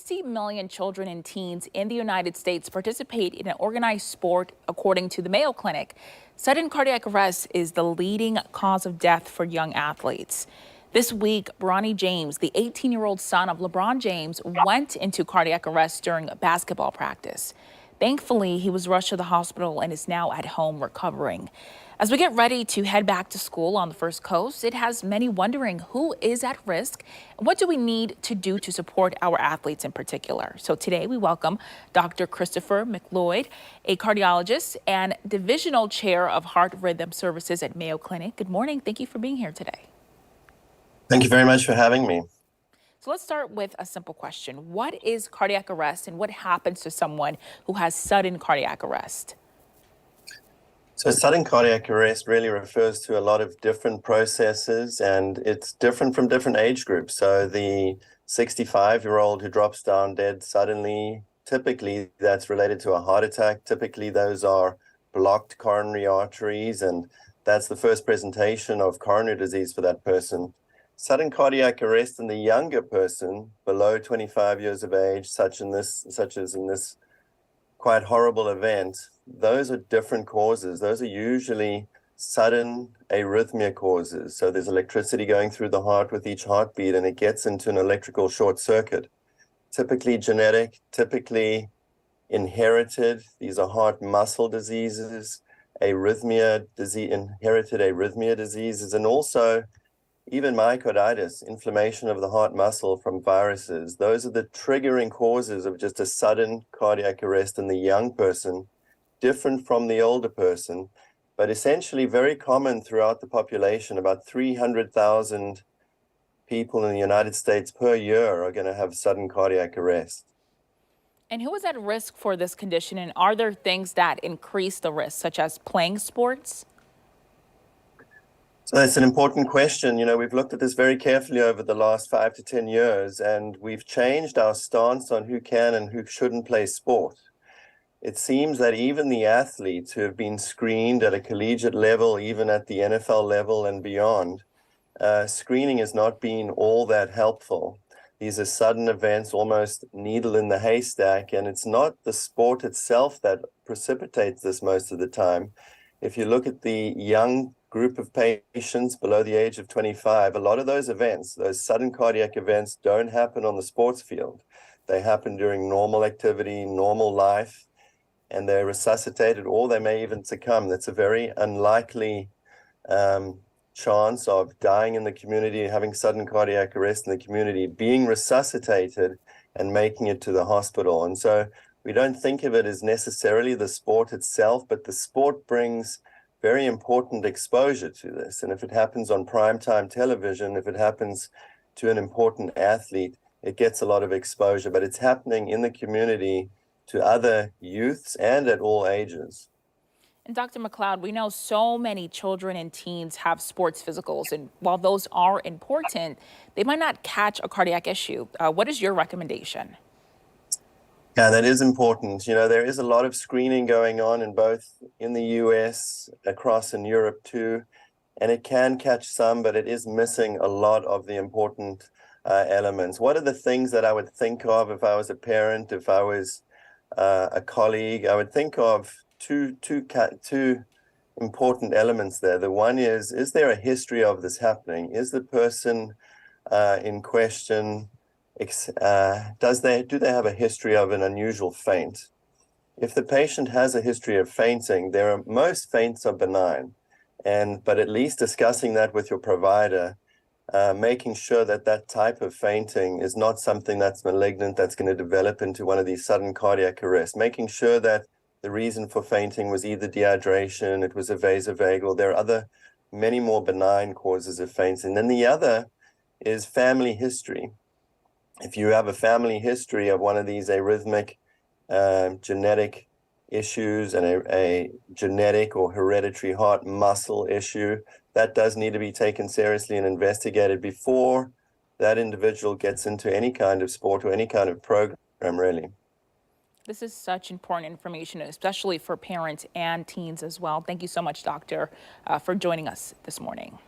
60 million children and teens in the United States participate in an organized sport, according to the Mayo Clinic. Sudden cardiac arrest is the leading cause of death for young athletes. This week, Bronny James, the 18-year-old son of LeBron James, went into cardiac arrest during basketball practice. Thankfully, he was rushed to the hospital and is now at home recovering. As we get ready to head back to school on the First Coast, it has many wondering who is at risk and what do we need to do to support our athletes in particular. So today we welcome Dr. Christopher McLeod, a cardiologist and divisional chair of heart rhythm services at Mayo Clinic. Good morning. Thank you for being here today. Thank you very much for having me. So let's start with a simple question. What is cardiac arrest and what happens to someone who has sudden cardiac arrest? So sudden cardiac arrest really refers to a lot of different processes, and it's different from different age groups. So the 65-year-old who drops down dead suddenly, typically that's related to a heart attack. Typically those are blocked coronary arteries, and that's the first presentation of coronary disease for that person. Sudden cardiac arrest in the younger person below 25 years of age, such as in this quite horrible event, those are different causes. Those are usually sudden arrhythmia causes. So there's electricity going through the heart with each heartbeat, and it gets into an electrical short circuit. Typically genetic, typically inherited. These are heart muscle diseases, inherited arrhythmia diseases, and also even myocarditis, inflammation of the heart muscle from viruses. Those are the triggering causes of just a sudden cardiac arrest in the young person, different from the older person, but essentially very common throughout the population. About 300,000 people in the United States per year are going to have sudden cardiac arrest. And who is at risk for this condition? And are there things that increase the risk, such as playing sports? So that's an important question. We've looked at this very carefully over the last 5 to 10 years, and we've changed our stance on who can and who shouldn't play sport. It seems that even the athletes who have been screened at a collegiate level, even at the NFL level and beyond, screening has not been all that helpful. These are sudden events, almost needle in the haystack, and it's not the sport itself that precipitates this most of the time. If you look at the young group of patients below the age of 25, a lot of those events, those sudden cardiac events, don't happen on the sports field. They happen during normal activity, normal life, and they're resuscitated, or they may even succumb. That's a very unlikely chance of dying in the community, having sudden cardiac arrest in the community, being resuscitated and making it to the hospital. And so we don't think of it as necessarily the sport itself, but the sport brings very important exposure to this. And if it happens on primetime television, if it happens to an important athlete, it gets a lot of exposure, but it's happening in the community to other youths and at all ages. And Dr. McLeod, we know so many children and teens have sports physicals, and while those are important, they might not catch a cardiac issue. What is your recommendation? Yeah, that is important. There is a lot of screening going on in the US, across in Europe too, and it can catch some, but it is missing a lot of the important elements. What are the things that I would think of if I was a parent, if I was a colleague? I would think of two important elements there. The one is there a history of this happening? Is the person in question do they have a history of an unusual faint? If the patient has a history of fainting, most faints are benign, but at least discussing that with your provider, making sure that type of fainting is not something that's malignant, that's going to develop into one of these sudden cardiac arrests, making sure that the reason for fainting was either dehydration, it was a vasovagal. There are many more benign causes of fainting. Then the other is family history. If you have a family history of one of these arrhythmic genetic issues and a genetic or hereditary heart muscle issue, that does need to be taken seriously and investigated before that individual gets into any kind of sport or any kind of program, really. This is such important information, especially for parents and teens as well. Thank you so much, Doctor, for joining us this morning.